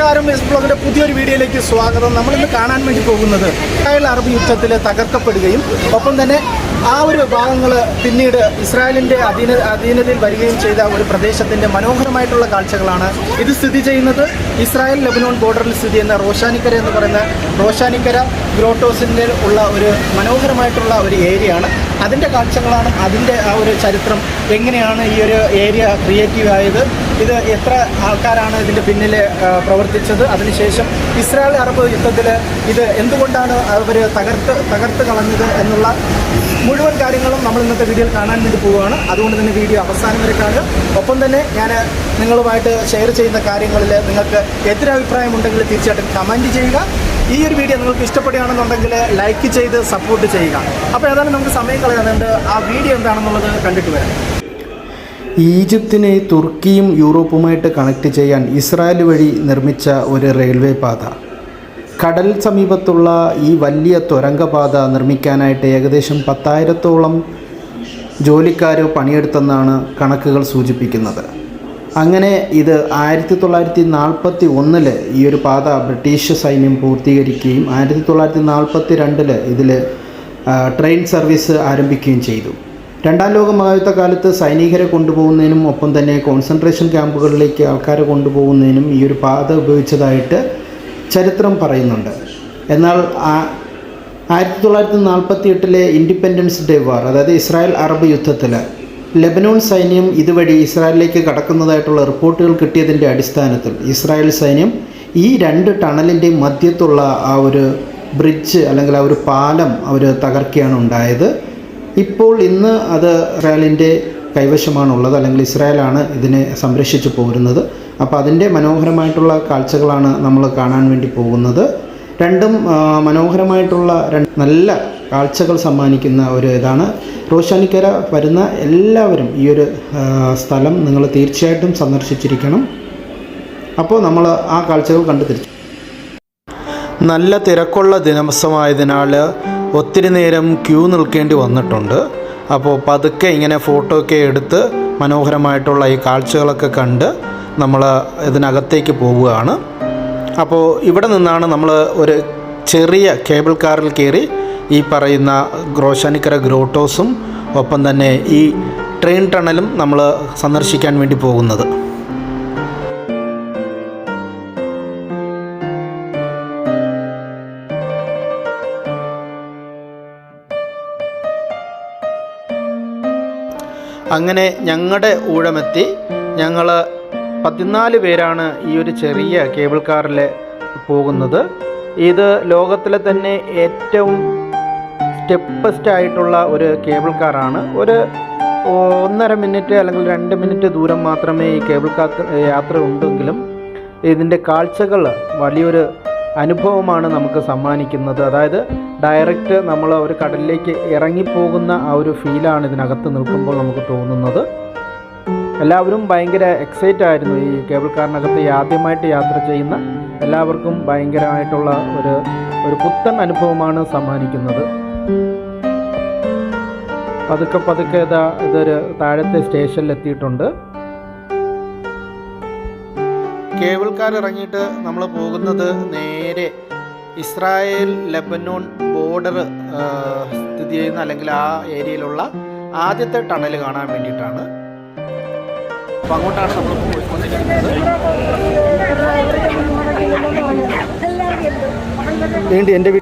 നമസ്കാരം, എസ് ബ്ലോഗിൻ്റെ പുതിയൊരു വീഡിയോയിലേക്ക് സ്വാഗതം. നമ്മളിന്ന് കാണാൻ വേണ്ടി പോകുന്നത് ഇസ്രായേൽ അറബ് യുദ്ധത്തിൽ തകർക്കപ്പെടുകയും ഒപ്പം തന്നെ ആ ഒരു ഭാഗങ്ങൾ പിന്നീട് ഇസ്രായേലിൻ്റെ അധീനതയിൽ വരികയും ചെയ്ത ഒരു പ്രദേശത്തിൻ്റെ മനോഹരമായിട്ടുള്ള കാഴ്ചകളാണ്. ഇത് സ്ഥിതി ചെയ്യുന്നത് ഇസ്രായേൽ ലെബനോൺ ബോർഡറിൽ സ്ഥിതി ചെയ്യുന്ന റോഷാനിക്കര എന്ന് പറയുന്ന റോഷാനിക്കര ഗ്രോട്ടോസിൻ്റെ ഉള്ള ഒരു മനോഹരമായിട്ടുള്ള ഒരു ഏരിയ ആണ്. അതിൻ്റെ കാഴ്ചകളാണ്, അതിൻ്റെ ആ ഒരു ചരിത്രം, എങ്ങനെയാണ് ഈ ഒരു ഏരിയ ക്രിയേറ്റീവ് ആയത്, ഇത് എത്ര ആൾക്കാരാണ് ഇതിൻ്റെ പിന്നിൽ പ്രവർത്തിച്ചത്, അതിനുശേഷം ഇസ്രായേൽ അറബ് യുദ്ധത്തിൽ ഇത് എന്തുകൊണ്ടാണ് അവർ തകർത്ത് കളഞ്ഞത് എന്നുള്ള മുഴുവൻ കാര്യങ്ങളും നമ്മൾ ഇന്നത്തെ വീഡിയോയിൽ കാണാൻ വേണ്ടി പോവുകയാണ്. അതുകൊണ്ട് തന്നെ വീഡിയോ അവസാനം വരെ കാണുക. ഒപ്പം തന്നെ ഞാൻ നിങ്ങളുമായിട്ട് ഷെയർ ചെയ്യുന്ന കാര്യങ്ങളിൽ നിങ്ങൾക്ക് എതിരഭിപ്രായമുണ്ടെങ്കിൽ തീർച്ചയായിട്ടും കമൻറ്റ് ചെയ്യുക. ഈ ഒരു വീഡിയോ നിങ്ങൾക്ക് ഇഷ്ടപ്പെടുകയാണെന്നുണ്ടെങ്കിൽ ലൈക്ക് ചെയ്ത് സപ്പോർട്ട് ചെയ്യുക. അപ്പോൾ ഏതായാലും നമുക്ക് സമയം കളയാനുണ്ട്, ആ വീഡിയോ എന്താണെന്നുള്ളത് കണ്ടിട്ട് വരാം. ഈജിപ്തിനെ തുർക്കിയും യൂറോപ്പുമായിട്ട് കണക്ട് ചെയ്യാൻ ഇസ്രായേൽ വഴി നിർമ്മിച്ച ഒരു റെയിൽവേ പാത, കടൽ സമീപത്തുള്ള ഈ വലിയ തുരങ്കപാത നിർമ്മിക്കാനായിട്ട് ഏകദേശം 10,000-ഓളം ജോലിക്കാർ പണിയെടുത്തെന്നാണ് കണക്കുകൾ സൂചിപ്പിക്കുന്നത്. അങ്ങനെ ഇത് 1941 ഈ ഒരു പാത ബ്രിട്ടീഷ് സൈന്യം പൂർത്തീകരിക്കുകയും 1942 ഇതിൽ ട്രെയിൻ സർവീസ് ആരംഭിക്കുകയും ചെയ്തു. രണ്ടാം ലോക മഹായുദ്ധകാലത്ത് സൈനികരെ കൊണ്ടുപോകുന്നതിനും ഒപ്പം തന്നെ കോൺസെൻട്രേഷൻ ക്യാമ്പുകളിലേക്ക് ആൾക്കാരെ കൊണ്ടുപോകുന്നതിനും ഈ ഒരു പാത ഉപയോഗിച്ചതായിട്ട് ചരിത്രം പറയുന്നുണ്ട്. എന്നാൽ 1948 ഇൻഡിപെൻഡൻസ് ഡേ വാർ, അതായത് ഇസ്രായേൽ അറബ് യുദ്ധത്തിൽ ലെബനോൺ സൈന്യം ഇതുവഴി ഇസ്രായേലിലേക്ക് കടക്കുന്നതായിട്ടുള്ള റിപ്പോർട്ടുകൾ കിട്ടിയതിൻ്റെ അടിസ്ഥാനത്തിൽ ഇസ്രായേൽ സൈന്യം ഈ 2 ടണലിൻ്റെയും മധ്യത്തുള്ള ആ ഒരു ബ്രിഡ്ജ് അല്ലെങ്കിൽ ആ ഒരു പാലം അവർ തകർക്കുകയാണ് ഉണ്ടായത്. ഇപ്പോൾ ഇന്ന് അത് ഇസ്രായേലിൻ്റെ കൈവശമാണുള്ളത്, അല്ലെങ്കിൽ ഇസ്രായേലാണ് ഇതിനെ സംരക്ഷിച്ചു പോരുന്നത്. അപ്പോൾ അതിൻ്റെ മനോഹരമായിട്ടുള്ള കാഴ്ചകളാണ് നമ്മൾ കാണാൻ വേണ്ടി പോകുന്നത്. രണ്ടും മനോഹരമായിട്ടുള്ള നല്ല കാഴ്ചകൾ സമ്മാനിക്കുന്ന ഒരു ഇതാണ്. റോഷാനിക്കര വരുന്ന എല്ലാവരും ഈ ഒരു സ്ഥലം നിങ്ങൾ തീർച്ചയായിട്ടും സന്ദർശിച്ചിരിക്കണം. അപ്പോൾ നമ്മൾ ആ കാഴ്ചകൾ കണ്ടു തിരിച്ചു. നല്ല തിരക്കുള്ള ദിവസമായതിനാൽ ഒത്തിരി നേരം ക്യൂ നിൽക്കേണ്ടി വന്നിട്ടുണ്ട്. അപ്പോൾ പതുക്കെ ഇങ്ങനെ ഫോട്ടോ ഒക്കെ എടുത്ത് മനോഹരമായിട്ടുള്ള ഈ കാഴ്ചകളൊക്കെ കണ്ട് നമ്മൾ ഇതിനകത്തേക്ക് പോവുകയാണ്. അപ്പോൾ ഇവിടെ നിന്നാണ് നമ്മൾ ഒരു ചെറിയ കേബിൾ കാറിൽ കയറി ഈ പറയുന്ന റോഷാനിക്കര ഗ്രോട്ടോസും ഒപ്പം തന്നെ ഈ ട്രെയിൻ ടണലും നമ്മൾ സന്ദർശിക്കാൻ വേണ്ടി പോകുന്നത്. അങ്ങനെ ഞങ്ങളുടെ ഊഴമെത്തി. ഞങ്ങൾ 14 പേരാണ് ഈ ഒരു ചെറിയ കേബിൾ കാറിൽ പോകുന്നത്. ഇത് ലോകത്തിലെ തന്നെ ഏറ്റവും സ്റ്റെപ്പസ്റ്റ് ആയിട്ടുള്ള ഒരു കേബിൾ കാറാണ്. ഒരു 1.5 മിനിറ്റ് അല്ലെങ്കിൽ 2 മിനിറ്റ് ദൂരം മാത്രമേ ഈ കേബിൾ കാർ യാത്ര ഉണ്ടെങ്കിലും ഇതിൻ്റെ കാഴ്ചകൾ വലിയൊരു അനുഭവമാണ് നമുക്ക് സമ്മാനിക്കുന്നത്. അതായത് ഡയറക്റ്റ് നമ്മൾ ഒരു കടലിലേക്ക് ഇറങ്ങിപ്പോകുന്ന ആ ഒരു ഫീലാണ് ഇതിനകത്ത് നിൽക്കുമ്പോൾ നമുക്ക് തോന്നുന്നത്. എല്ലാവരും ഭയങ്കര എക്സൈറ്റ് ആയിരുന്നു. ഈ കേബിൾ കാറിനകത്ത് ആദ്യമായിട്ട് യാത്ര ചെയ്യുന്ന എല്ലാവർക്കും ഭയങ്കരമായിട്ടുള്ള ഒരു പുത്തൻ അനുഭവമാണ് സമ്മാനിക്കുന്നത്. പതുക്കെ ഇതൊരു താഴത്തെ സ്റ്റേഷനിൽ എത്തിയിട്ടുണ്ട്. കേബിൾ കാർ ഇറങ്ങിയിട്ട് നമ്മൾ പോകുന്നത് നേരെ ഇസ്രായേൽ ലെബനോൺ ബോർഡർ സ്ഥിതി ചെയ്യുന്ന അല്ലെങ്കിൽ ആ ഏരിയയിലുള്ള ആദ്യത്തെ ടണൽ കാണാൻ വേണ്ടിയിട്ടാണ്. അപ്പോൾ അങ്ങോട്ടാണ് നമ്മൾ പോയിക്കൊണ്ടിരിക്കുന്നത്. വീണ്ടും എൻ്റെ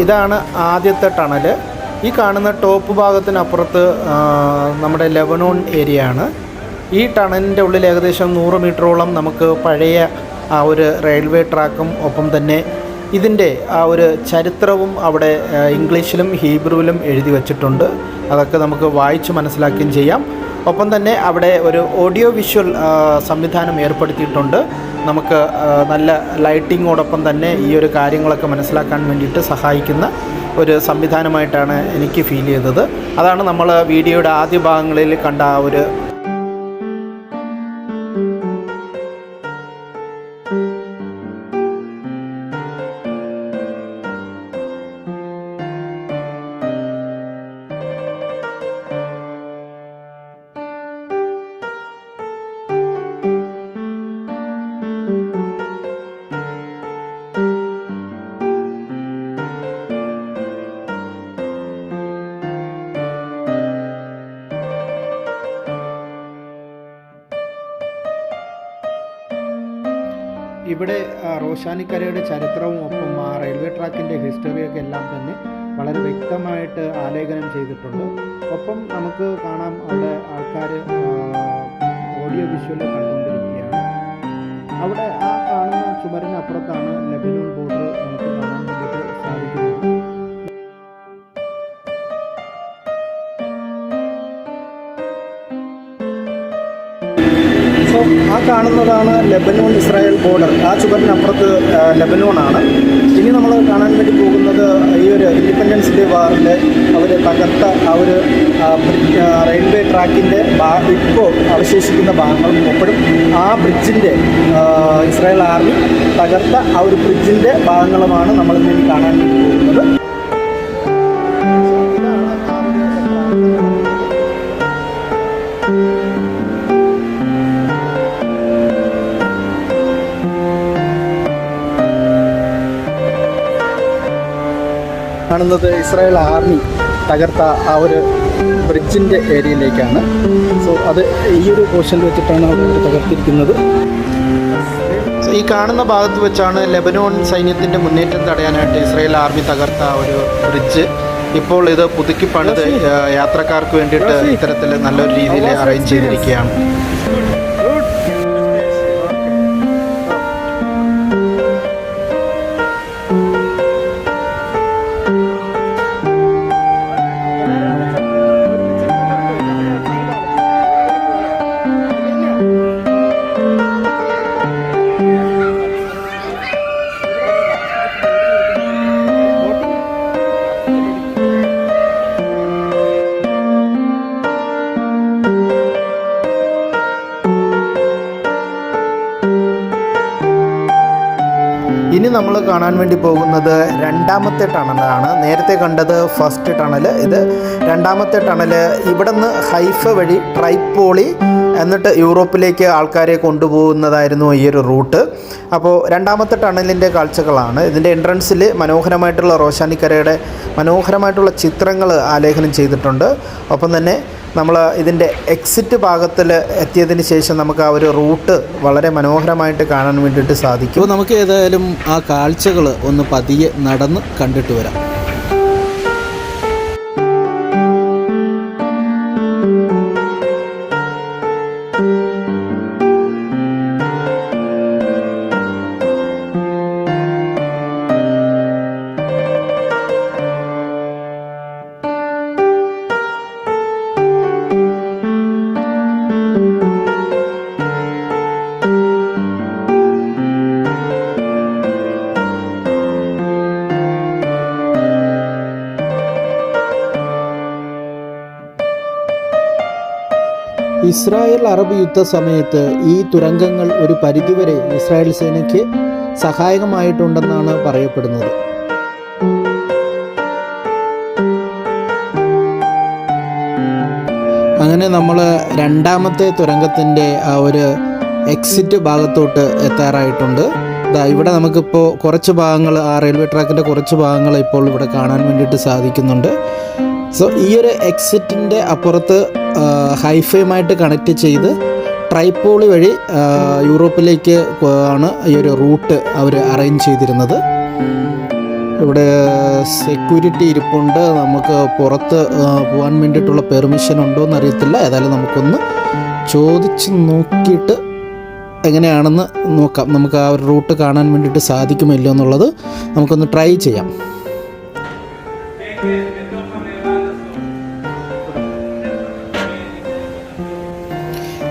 ഇതാണ് ആദ്യത്തെ ടണൽ. ഈ കാണുന്ന ടോപ്പ് ഭാഗത്തിനപ്പുറത്ത് നമ്മുടെ ലെബനോൺ ഏരിയ ആണ്. ഈ ടണലിൻ്റെ ഉള്ളിൽ ഏകദേശം 100 മീറ്ററോളം നമുക്ക് പഴയ ആ ഒരു റെയിൽവേ ട്രാക്കും ഒപ്പം തന്നെ ഇതിൻ്റെ ആ ഒരു ചരിത്രവും അവിടെ ഇംഗ്ലീഷിലും ഹീബ്രുവിലും എഴുതി വച്ചിട്ടുണ്ട്. അതൊക്കെ നമുക്ക് വായിച്ച് മനസ്സിലാക്കുകയും ചെയ്യാം. ഒപ്പം തന്നെ അവിടെ ഒരു ഓഡിയോ വിഷ്വൽ സംവിധാനം ഏർപ്പെടുത്തിയിട്ടുണ്ട്. നമുക്ക് നല്ല ലൈറ്റിങ്ങോടൊപ്പം തന്നെ ഈ ഒരു കാര്യങ്ങളൊക്കെ മനസ്സിലാക്കാൻ വേണ്ടിയിട്ട് സഹായിക്കുന്ന ഒരു സംവിധാനമായിട്ടാണ് എനിക്ക് ഫീൽ ചെയ്തത്. അതാണ് നമ്മൾ വീഡിയോയുടെ ആദ്യ ഭാഗങ്ങളിൽ കണ്ട ആ ഒരു ഇവിടെ റോഷാനിക്കരയുടെ ചരിത്രവും ഒപ്പം ആ റെയിൽവേ ട്രാക്കിൻ്റെ ഹിസ്റ്ററിയൊക്കെ എല്ലാം തന്നെ വളരെ വ്യക്തമായിട്ട് ആലേഖനം ചെയ്തിട്ടുണ്ട്. ഒപ്പം നമുക്ക് കാണാം അവിടെ ആൾക്കാർ ഓഡിയോ വിഷ്വൽ കണ്ടുകൊണ്ടിരിക്കുകയാണ്. അവിടെ ആ കാണുന്ന ചുമരിനപ്പുറത്താണ് ലെബനോൺ ബോർഡർ നമുക്ക് കാണാൻ വേണ്ടിയിട്ട് സാധിക്കുന്നത്. ആ കാണുന്നതാണ് ലെബനോൺ ഇസ്രായേൽ ബോർഡർ. ആ ചുവരിനപ്പുറത്ത് ലെബനോണാണ്. ഇനി നമ്മൾ കാണാൻ വേണ്ടി പോകുന്നത് ഈ ഒരു ഇൻഡിപെൻഡൻസ് ഡേ വാറിൽ അവർ തകർത്ത ആ ഒരു റെയിൽവേ ട്രാക്കിൻ്റെ ഇപ്പോൾ അവശേഷിക്കുന്ന ഭാഗങ്ങളും ഒപ്പോഴും ആ ബ്രിഡ്ജിൻ്റെ ഇസ്രായേൽ ആർമി തകർത്ത ആ ഒരു ബ്രിഡ്ജിൻ്റെ ഭാഗങ്ങളുമാണ് നമ്മളിന്ന് കാണാൻ വേണ്ടി പോകുന്നത്. കാണുന്നത് ഇസ്രായേൽ ആർമി തകർത്ത ആ ഒരു ബ്രിഡ്ജിൻ്റെ ഏരിയയിലേക്കാണ്. സോ അത് ഈ ഒരു പോർഷനിൽ വെച്ചിട്ടാണ് അവർ തകർത്തിരിക്കുന്നത്. ഈ കാണുന്ന ഭാഗത്ത് വെച്ചാണ് ലെബനോൺ സൈന്യത്തിൻ്റെ മുന്നേറ്റം തടയാനായിട്ട് ഇസ്രായേൽ ആർമി തകർത്ത ഒരു ബ്രിഡ്ജ്. ഇപ്പോൾ ഇത് പുതുക്കി പണിത് യാത്രക്കാർക്ക് വേണ്ടിയിട്ട് ഇത്തരത്തിൽ നല്ലൊരു രീതിയിൽ അറേഞ്ച് ചെയ്തിരിക്കുകയാണ്. ഇനി നമ്മൾ കാണാൻ വേണ്ടി പോകുന്നത് രണ്ടാമത്തെ ടണലാണ്. നേരത്തെ കണ്ടത് ഫസ്റ്റ് ടണൽ, ഇത് രണ്ടാമത്തെ ടണൽ. ഇവിടെ നിന്ന് ഹൈഫ വഴി ട്രൈപ്പോളി എന്നിട്ട് യൂറോപ്പിലേക്ക് ആൾക്കാരെ കൊണ്ടുപോകുന്നതായിരുന്നു ഈ ഒരു റൂട്ട്. അപ്പോൾ രണ്ടാമത്തെ ടണലിൻ്റെ കാഴ്ചകളാണ്. ഇതിൻ്റെ എൻട്രൻസിൽ മനോഹരമായിട്ടുള്ള റോഷാനിക്കരയുടെ മനോഹരമായിട്ടുള്ള ചിത്രങ്ങൾ ആലേഖനം ചെയ്തിട്ടുണ്ട്. ഒപ്പം തന്നെ നമ്മൾ ഇതിൻ്റെ എക്സിറ്റ് ഭാഗത്തിൽ എത്തിയതിന് ശേഷം നമുക്ക് ആ ഒരു റൂട്ട് വളരെ മനോഹരമായിട്ട് കാണാൻ വേണ്ടിയിട്ട് സാധിക്കും. അപ്പോൾ നമുക്ക് ഏതായാലും ആ കാഴ്ചകൾ ഒന്ന് പതിയെ നടന്ന് കണ്ടിട്ട് വരാം. ഇസ്രായേൽ അറബ് യുദ്ധ സമയത്ത് ഈ തുരങ്കങ്ങൾ ഒരു പരിധിവരെ ഇസ്രായേൽ സേനയ്ക്ക് സഹായകമായിട്ടുണ്ടെന്നാണ് പറയപ്പെടുന്നത്. അങ്ങനെ നമ്മൾ രണ്ടാമത്തെ തുരങ്കത്തിൻ്റെ ആ ഒരു എക്സിറ്റ് ഭാഗത്തോട്ട് എത്താറായിട്ടുണ്ട്. ഇവിടെ നമുക്കിപ്പോൾ കുറച്ച് ഭാഗങ്ങൾ, ആ റെയിൽവേ ട്രാക്കിൻ്റെ കുറച്ച് ഭാഗങ്ങൾ ഇപ്പോൾ ഇവിടെ കാണാൻ വേണ്ടിയിട്ട് സാധിക്കുന്നുണ്ട്. സോ ഈ ഒരു എക്സിറ്റിൻ്റെ അപ്പുറത്ത് ഹൈഫയുമായിട്ട് കണക്റ്റ് ചെയ്ത് ട്രൈപ്പോളി വഴി യൂറോപ്പിലേക്ക് ആണ് ഈ ഒരു റൂട്ട് അവർ അറേഞ്ച് ചെയ്തിരുന്നത്. ഇവിടെ സെക്യൂരിറ്റി ഇരിപ്പുണ്ട്. നമുക്ക് പുറത്ത് പോകാൻ വേണ്ടിയിട്ടുള്ള പെർമിഷൻ ഉണ്ടോ എന്നറിയത്തില്ല. ഏതായാലും നമുക്കൊന്ന് ചോദിച്ച് നോക്കിയിട്ട് എങ്ങനെയാണെന്ന് നോക്കാം. നമുക്ക് ആ ഒരു റൂട്ട് കാണാൻ വേണ്ടിയിട്ട് സാധിക്കുമല്ലോ എന്നുള്ളത് നമുക്കൊന്ന് ട്രൈ ചെയ്യാം.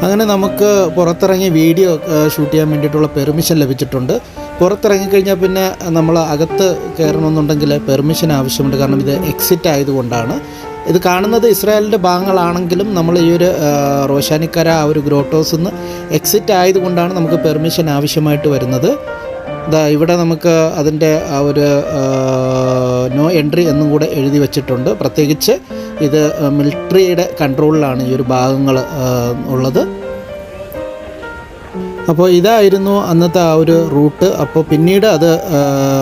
അങ്ങനെ നമുക്ക് പുറത്തിറങ്ങി വീഡിയോ ഷൂട്ട് ചെയ്യാൻ വേണ്ടിയിട്ടുള്ള പെർമിഷൻ ലഭിച്ചിട്ടുണ്ട്. പുറത്തിറങ്ങിക്കഴിഞ്ഞാൽ പിന്നെ നമ്മൾ അകത്ത് കയറണമെന്നുണ്ടെങ്കിൽ പെർമിഷൻ ആവശ്യമുണ്ട്. കാരണം ഇത് എക്സിറ്റ് ആയതുകൊണ്ടാണ്. ഇത് കാണുന്നത് ഇസ്രായേലിൻ്റെ ഭാഗങ്ങളാണെങ്കിലും നമ്മൾ ഈ ഒരു റോഷാനിക്കര ആ ഒരു ഗ്രോട്ടോസിൽ നിന്ന് എക്സിറ്റ് ആയതുകൊണ്ടാണ് നമുക്ക് പെർമിഷൻ ആവശ്യമായിട്ട് വരുന്നത്. ഇവിടെ നമുക്ക് അതിൻ്റെ ആ ഒരു നോ എൻട്രി എന്നും കൂടെ എഴുതി വച്ചിട്ടുണ്ട്. പ്രത്യേകിച്ച് ഇത് മിലിറ്ററിയുടെ കൺട്രോളിലാണ് ഈ ഒരു ഭാഗങ്ങൾ ഉള്ളത്. അപ്പോൾ ഇതായിരുന്നു അന്നത്തെ ആ ഒരു റൂട്ട്. അപ്പോൾ പിന്നീട് അത്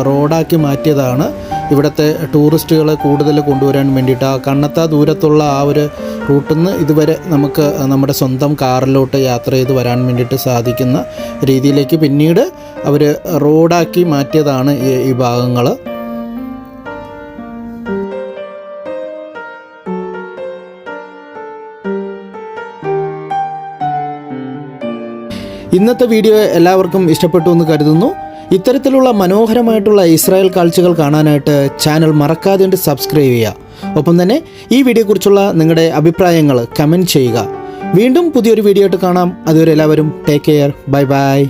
റോഡാക്കി മാറ്റിയതാണ്. ഇവിടുത്തെ ടൂറിസ്റ്റുകളെ കൂടുതൽ കൊണ്ടുവരാൻ വേണ്ടിയിട്ട് ആ കണ്ണത്താ ദൂരത്തുള്ള ആ ഒരു റൂട്ടിൽ നിന്ന് ഇതുവരെ നമുക്ക് നമ്മുടെ സ്വന്തം കാറിലോട്ട് യാത്ര ചെയ്ത് വരാൻ വേണ്ടിയിട്ട് സാധിക്കുന്ന രീതിയിലേക്ക് പിന്നീട് അവർ റോഡാക്കി മാറ്റിയതാണ് ഈ ഭാഗങ്ങൾ. ഇന്നത്തെ വീഡിയോ എല്ലാവർക്കും ഇഷ്ടപ്പെട്ടു എന്ന് കരുതുന്നു. ഇത്തരത്തിലുള്ള മനോഹരമായിട്ടുള്ള ഇസ്രായേൽ കാഴ്ചകൾ കാണാനായിട്ട് ചാനൽ മറക്കാതെ സബ്സ്ക്രൈബ് ചെയ്യുക. ഒപ്പം തന്നെ ഈ വീഡിയോയെക്കുറിച്ചുള്ള നിങ്ങളുടെ അഭിപ്രായങ്ങൾ കമൻറ്റ് ചെയ്യുക. വീണ്ടും പുതിയൊരു വീഡിയോ ആയിട്ട് കാണാം. അതുവരെ എല്ലാവരും ടേക്ക് കെയർ. Bye bye.